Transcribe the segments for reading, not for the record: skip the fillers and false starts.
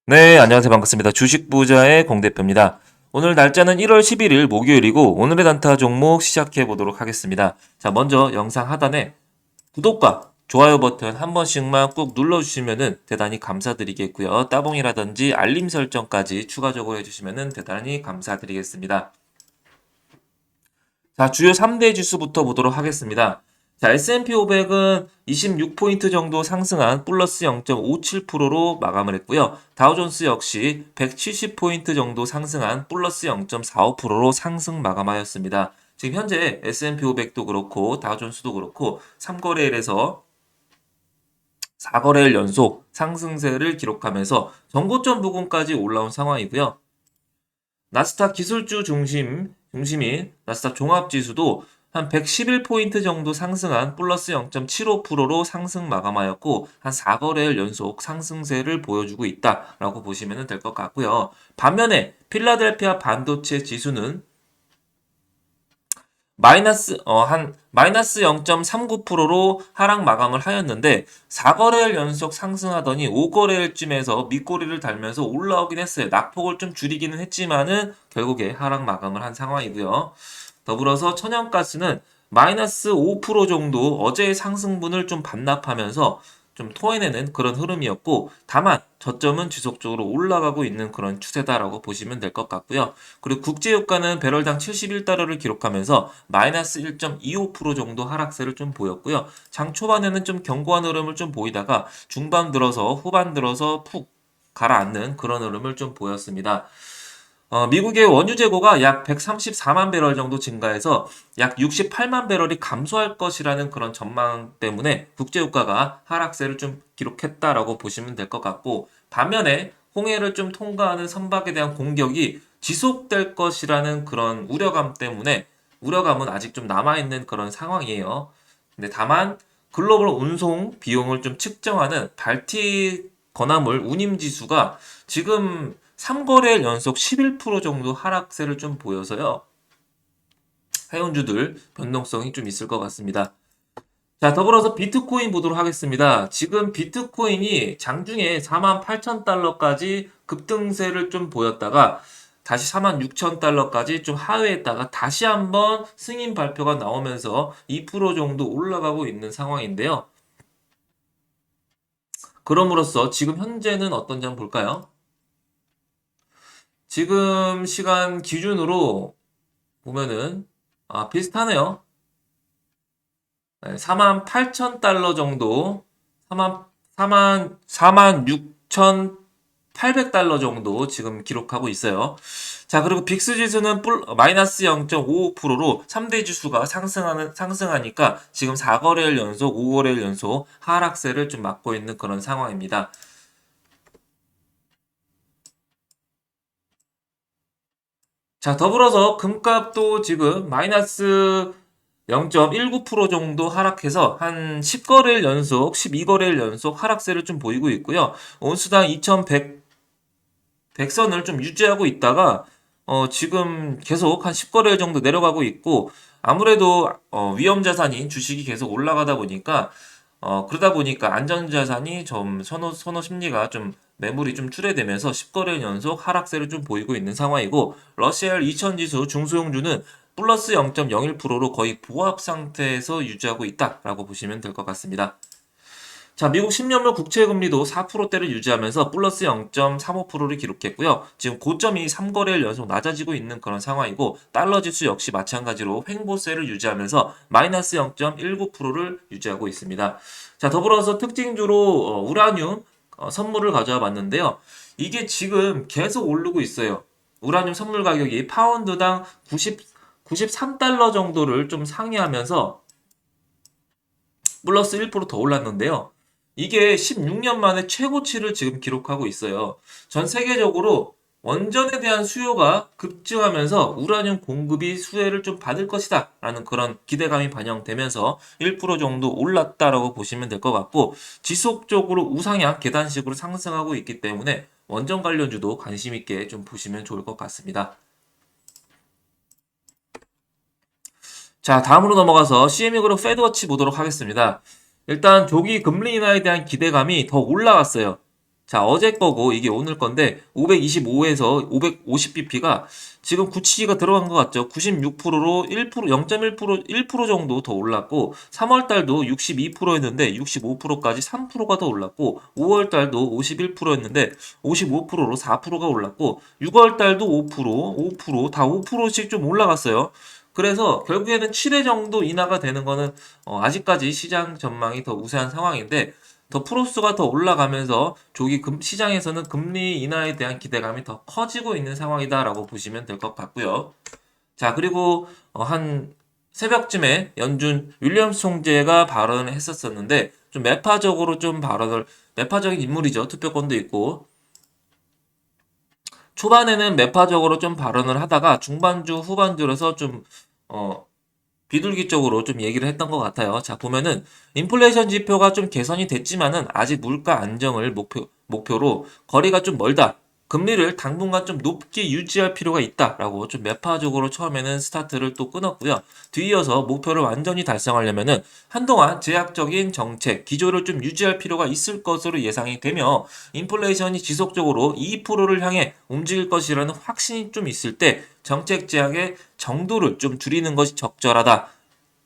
네, 안녕하세요. 반갑습니다. 주식부자의 공대표입니다. 오늘 날짜는 1월 11일 목요일이고 오늘의 단타 종목 시작해 보도록 하겠습니다. 자, 먼저 영상 하단에 구독과 좋아요 버튼 한 번씩만 꾹 눌러주시면은 대단히 감사드리겠고요. 따봉이라든지 알림 설정까지 추가적으로 해주시면은 대단히 감사드리겠습니다. 자, 주요 3대 지수부터 보도록 하겠습니다. 자, S&P 500은 26포인트 정도 상승한 플러스 0.57%로 마감을 했고요. 다우존스 역시 170포인트 정도 상승한 플러스 0.45%로 상승 마감하였습니다. 지금 현재 S&P 500도 그렇고 다우존스도 그렇고 3거래일에서 4거래일 연속 상승세를 기록하면서 전고점 부근까지 올라온 상황이고요. 나스닥 기술주 중심인 나스닥 종합지수도 한 111포인트 정도 상승한 플러스 0.75%로 상승 마감하였고 한 4거래일 연속 상승세를 보여주고 있다라고 보시면 될 것 같고요. 반면에 필라델피아 반도체 지수는 마이너스 0.39%로 하락 마감을 하였는데 4거래일 연속 상승하더니 5거래일쯤에서 밑꼬리를 달면서 올라오긴 했어요. 낙폭을 좀 줄이기는 했지만은 결국에 하락 마감을 한 상황이고요. 더불어서 천연가스는 마이너스 5% 정도 어제의 상승분을 좀 반납하면서 좀 토해내는 그런 흐름이었고, 다만 저점은 지속적으로 올라가고 있는 그런 추세다라고 보시면 될 것 같고요. 그리고 국제유가는 배럴당 71달러를 기록하면서 마이너스 1.25% 정도 하락세를 좀 보였고요. 장 초반에는 좀 견고한 흐름을 좀 보이다가 중반 들어서 후반 들어서 푹 가라앉는 그런 흐름을 좀 보였습니다. 미국의 원유 재고가 약 134만 배럴 정도 증가해서 약 68만 배럴이 감소할 것이라는 그런 전망 때문에 국제유가가 하락세를 좀 기록했다라고 보시면 될 것 같고, 반면에 홍해를 좀 통과하는 선박에 대한 공격이 지속될 것이라는 그런 우려감 때문에 우려감은 아직 좀 남아있는 그런 상황이에요. 근데 다만 글로벌 운송 비용을 좀 측정하는 발틱 건화물 운임 지수가 지금 3거래일 연속 11% 정도 하락세를 좀 보여서요. 해운주들 변동성이 좀 있을 것 같습니다. 자, 더불어서 비트코인 보도록 하겠습니다. 지금 비트코인이 장중에 48,000달러까지 급등세를 좀 보였다가 다시 46,000달러까지 좀 하회했다가 다시 한번 승인 발표가 나오면서 2% 정도 올라가고 있는 상황인데요. 그럼으로써 지금 현재는 어떤지 한번 볼까요? 지금 시간 기준으로 보면은 비슷하네요. 48,000달러 정도, 46,800달러 정도 지금 기록하고 있어요. 자, 그리고 빅스 지수는 마이너스 0.55%로 3대 지수가 상승하니까 지금 4거래일 연속, 5거래일 연속 하락세를 좀 맞고 있는 그런 상황입니다. 자, 더불어서 금값도 지금 마이너스 0.19% 정도 하락해서 한 10거래일 연속, 12거래일 연속 하락세를 좀 보이고 있고요. 온수당 2100선을 좀 유지하고 있다가 지금 계속 한 10거래일 정도 내려가고 있고, 아무래도 위험 자산인 주식이 계속 올라가다 보니까 그러다 보니까 안전자산이 좀 선호 심리가 좀 매물이 좀 출회되면서 10거래일 연속 하락세를 좀 보이고 있는 상황이고, 러시아열 2000 지수 중소형주는 플러스 0.01%로 거의 보합 상태에서 유지하고 있다라고 보시면 될 것 같습니다. 자, 미국 10년물 국채금리도 4%대를 유지하면서 플러스 0.35%를 기록했고요. 지금 고점이 3거래일 연속 낮아지고 있는 그런 상황이고, 달러 지수 역시 마찬가지로 횡보세를 유지하면서 마이너스 0.19%를 유지하고 있습니다. 자, 더불어서 특징주로 우라늄 선물을 가져와 봤는데요. 이게 지금 계속 오르고 있어요. 우라늄 선물 가격이 파운드당 93달러 정도를 좀 상회하면서 플러스 1%더 올랐는데요. 이게 16년 만에 최고치를 지금 기록하고 있어요. 전 세계적으로 원전에 대한 수요가 급증하면서 우라늄 공급이 수혜를 좀 받을 것이다 라는 그런 기대감이 반영되면서 1% 정도 올랐다라고 보시면 될 것 같고, 지속적으로 우상향 계단식으로 상승하고 있기 때문에 원전 관련주도 관심 있게 좀 보시면 좋을 것 같습니다. 자, 다음으로 넘어가서 CME 그룹 패드워치 보도록 하겠습니다. 일단 조기 금리 인하에 대한 기대감이 더 올라갔어요. 자, 어제 거고 이게 오늘 건데 525에서 550bp가 지금 굳히기가 들어간 것 같죠. 96%로 1%, 0.1%, 1% 정도 더 올랐고 3월 달도 62%였는데 65%까지 3%가 더 올랐고 5월 달도 51%였는데 55%로 4%가 올랐고 6월 달도 5%다 5%씩 좀 올라갔어요. 그래서 결국에는 7회 정도 인하가 되는 거는 아직까지 시장 전망이 더 우세한 상황인데 더 프로스가 더 올라가면서 시장에서는 금리 인하에 대한 기대감이 더 커지고 있는 상황이다라고 보시면 될 것 같고요. 자, 그리고 한 새벽쯤에 연준 윌리엄스 총재가 발언을 했었었는데 좀 매파적으로 좀 매파적인 인물이죠. 투표권도 있고 초반에는 매파적으로 좀 발언을 하다가 중반주 후반주에서 좀 어, 비둘기적으로 좀 얘기를 했던 것 같아요. 자, 보면은 인플레이션 지표가 좀 개선이 됐지만은 아직 물가 안정을 목표로 거리가 좀 멀다. 금리를 당분간 좀 높게 유지할 필요가 있다라고 좀 매파적으로 처음에는 스타트를 또 끊었고요. 뒤이어서 목표를 완전히 달성하려면은 한동안 제약적인 정책, 기조를 좀 유지할 필요가 있을 것으로 예상이 되며 인플레이션이 지속적으로 2%를 향해 움직일 것이라는 확신이 좀 있을 때 정책 제약의 정도를 좀 줄이는 것이 적절하다.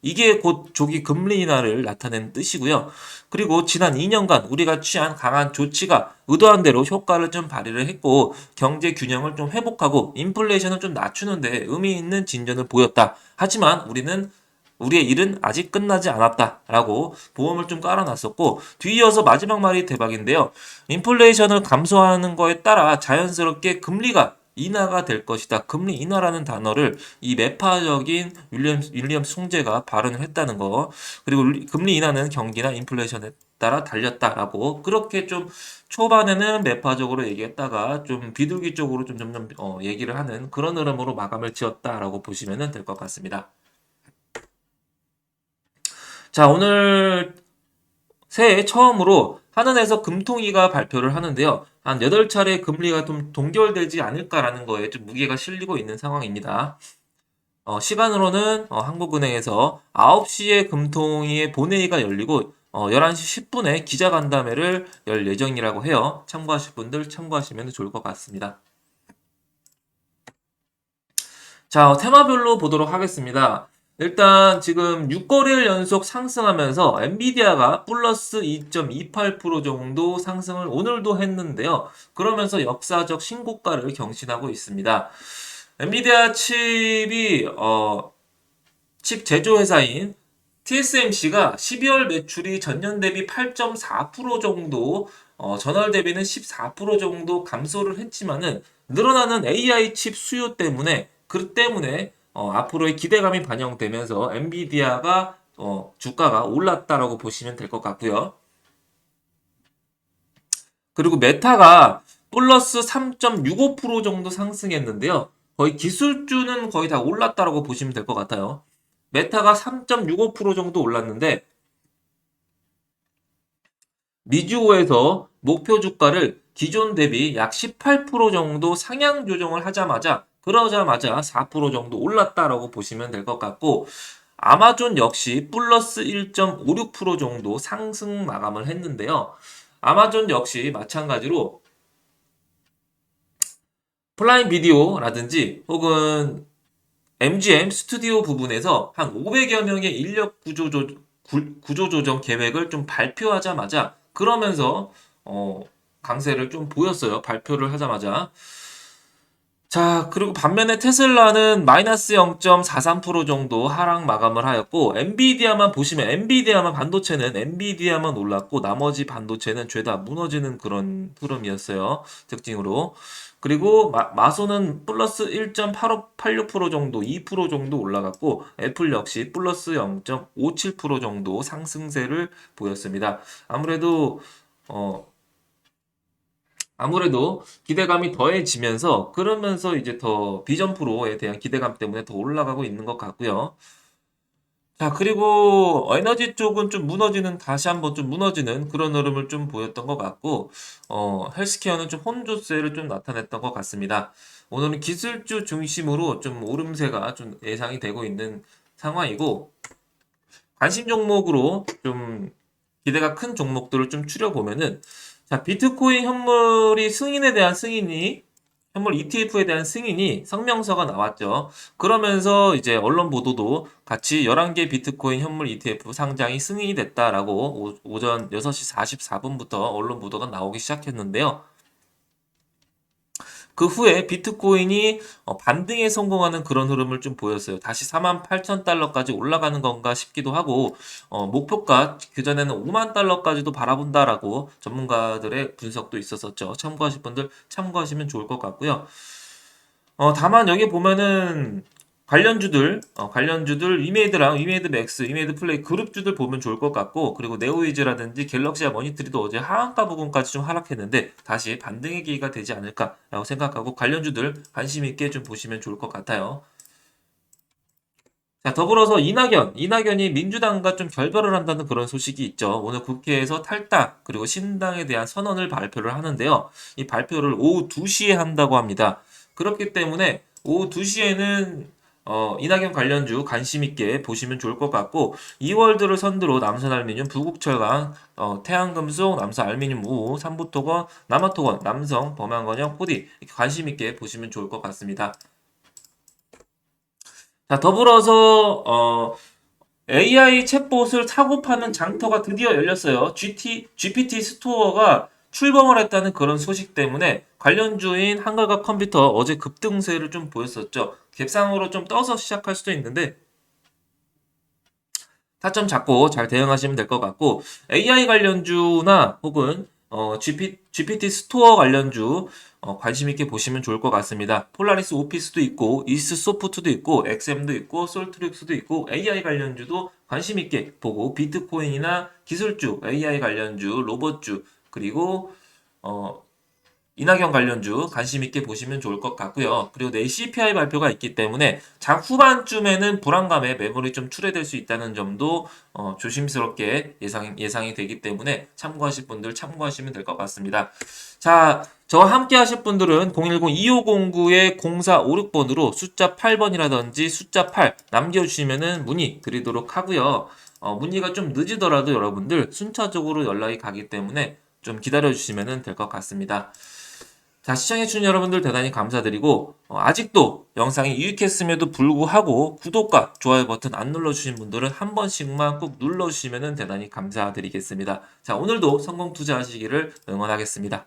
이게 곧 조기 금리 인하를 나타내는 뜻이고요. 그리고 지난 2년간 우리가 취한 강한 조치가 의도한 대로 효과를 좀 발휘를 했고 경제 균형을 좀 회복하고 인플레이션을 좀 낮추는 데 의미 있는 진전을 보였다. 하지만 우리의 일은 아직 끝나지 않았다라고 보험을 좀 깔아놨었고 뒤이어서 마지막 말이 대박인데요. 인플레이션을 감소하는 거에 따라 자연스럽게 금리가 인하가 될 것이다. 금리 인하라는 단어를 이 매파적인 윌리엄 총재가 발언을 했다는 거. 그리고 금리 인하는 경기나 인플레이션에 따라 달렸다라고 그렇게 좀 초반에는 매파적으로 얘기했다가 좀 비둘기 쪽으로 좀 점점 얘기를 하는 그런 흐름으로 마감을 지었다라고 보시면 될 것 같습니다. 자, 오늘 새해 처음으로 한은에서 금통위가 발표를 하는데요. 한 8차례 금리가 좀 동결되지 않을까라는 거에 좀 무게가 실리고 있는 상황입니다. 시간으로는 한국은행에서 9시에 금통위의 본회의가 열리고 11시 10분에 기자간담회를 열 예정이라고 해요. 참고하실 분들 참고하시면 좋을 것 같습니다. 자, 테마별로 보도록 하겠습니다. 일단 지금 6거래일 연속 상승하면서 엔비디아가 플러스 2.28% 정도 상승을 오늘도 했는데요. 그러면서 역사적 신고가를 경신하고 있습니다. 엔비디아 칩 제조 회사인 TSMC가 12월 매출이 전년 대비 8.4% 정도, 전월 대비는 14% 정도 감소를 했지만은 늘어나는 AI 칩 수요 때문에 앞으로의 기대감이 반영되면서 엔비디아가 주가가 올랐다라고 보시면 될 것 같고요. 그리고 메타가 플러스 3.65% 정도 상승했는데요. 거의 기술주는 거의 다 올랐다라고 보시면 될 것 같아요. 메타가 3.65% 정도 올랐는데 미주호에서 목표 주가를 기존 대비 약 18% 정도 상향 조정을 그러자마자 4% 정도 올랐다라고 보시면 될 것 같고 아마존 역시 플러스 1.56% 정도 상승 마감을 했는데요. 아마존 역시 마찬가지로 플라임 비디오라든지 혹은 MGM 스튜디오 부분에서 한 500여 명의 인력 구조 조정 계획을 좀 발표하자마자 그러면서 강세를 좀 보였어요. 발표를 하자마자. 자, 그리고 반면에 테슬라는 마이너스 0.43% 정도 하락 마감을 하였고, 반도체는 엔비디아만 올랐고, 나머지 반도체는 죄다 무너지는 그런 흐름이었어요. 특징으로. 그리고 마소는 플러스 1.86% 정도, 2% 정도 올라갔고, 애플 역시 플러스 0.57% 정도 상승세를 보였습니다. 어, 아무래도 기대감이 더해지면서 그러면서 이제 더 비전 프로에 대한 기대감 때문에 더 올라가고 있는 것 같고요. 자, 그리고 에너지 쪽은 좀 다시 한번 좀 무너지는 그런 흐름을 좀 보였던 것 같고, 헬스케어는 좀 혼조세를 좀 나타냈던 것 같습니다. 오늘은 기술주 중심으로 좀 오름세가 좀 예상이 되고 있는 상황이고, 관심 종목으로 좀 기대가 큰 종목들을 좀 추려보면은 자, 비트코인 현물이 승인에 대한 승인이 현물 ETF에 대한 승인이 성명서가 나왔죠. 그러면서 이제 언론 보도도 같이 11개 비트코인 현물 ETF 상장이 승인이 됐다라고 오전 6시 44분부터 언론 보도가 나오기 시작했는데요. 그 후에 비트코인이 반등에 성공하는 그런 흐름을 좀 보였어요. 다시 48,000달러까지 올라가는 건가 싶기도 하고 목표가 그전에는 5만 달러까지도 바라본다라고 전문가들의 분석도 있었었죠. 참고하실 분들 참고하시면 좋을 것 같고요. 다만 여기 보면은 관련주들 위메이드랑 위메이드 맥스, 위메이드 플레이 그룹주들 보면 좋을 것 같고, 그리고 네오이즈라든지 갤럭시와 머니트리도 어제 하한가 부분까지 좀 하락했는데 다시 반등의 기회가 되지 않을까라고 생각하고 관련주들 관심 있게 좀 보시면 좋을 것 같아요. 자, 더불어서 이낙연이 민주당과 좀 결별을 한다는 그런 소식이 있죠. 오늘 국회에서 탈당, 그리고 신당에 대한 선언을 발표를 하는데요. 이 발표를 오후 2시에 한다고 합니다. 그렇기 때문에 오후 2시에는 이낙연 관련주 관심 있게 보시면 좋을 것 같고, 2월들을 선두로 남선알미늄, 부국철강, 태양금속, 남선알미늄 우, 삼부토건, 남아토건, 남성, 범양건영, 코디 이렇게 관심 있게 보시면 좋을 것 같습니다. 자, 더불어서 AI 챗봇을 사고 파는 장터가 드디어 열렸어요. GPT 스토어가 출범을 했다는 그런 소식 때문에 관련주인 한글과 컴퓨터 어제 급등세를 좀 보였었죠. 갭상으로 좀 떠서 시작할 수도 있는데 타점 잡고 잘 대응하시면 될 것 같고 AI 관련주나 혹은 GPT 스토어 관련주 관심 있게 보시면 좋을 것 같습니다. 폴라리스 오피스도 있고 이스 소프트도 있고 엑셈도 있고 솔트릭스도 있고 AI 관련주도 관심 있게 보고 비트코인이나 기술주, AI 관련주, 로봇주 그리고 어, 이낙연 관련주 관심 있게 보시면 좋을 것 같고요. 그리고 내일 CPI 발표가 있기 때문에 장 후반쯤에는 불안감에 매물이 좀 출회될 수 있다는 점도 조심스럽게 예상이 되기 때문에 참고하실 분들 참고하시면 될 것 같습니다. 자, 저와 함께 하실 분들은 010-2509-0456번으로 숫자 8번이라든지 숫자 8 남겨주시면은 문의 드리도록 하고요. 문의가 좀 늦으더라도 여러분들 순차적으로 연락이 가기 때문에 좀 기다려주시면 될 것 같습니다. 자, 시청해주신 여러분들 대단히 감사드리고, 아직도 영상이 유익했음에도 불구하고 구독과 좋아요 버튼 안 눌러주신 분들은 한 번씩만 꼭 눌러주시면 대단히 감사드리겠습니다. 자, 오늘도 성공 투자하시기를 응원하겠습니다.